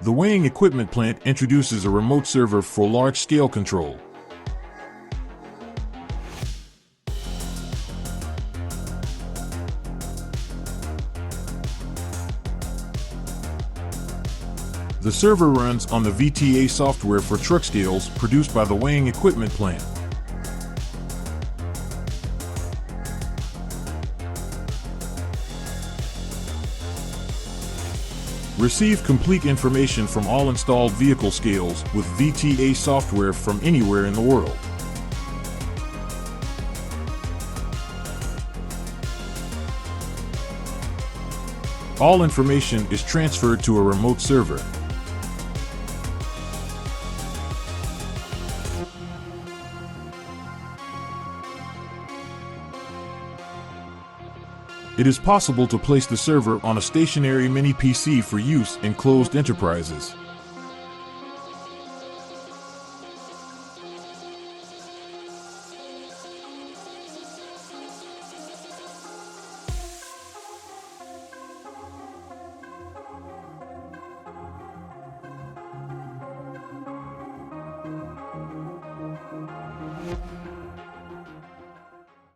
The weighing equipment plant introduces a remote server for large-scale control. The server runs on the VTA software for truck scales produced by the weighing equipment plant. Receive complete information from all installed vehicle scales with VTA software from anywhere in the world. All information is transferred to a remote server. It is possible to place the server on a stationary mini PC for use in closed enterprises.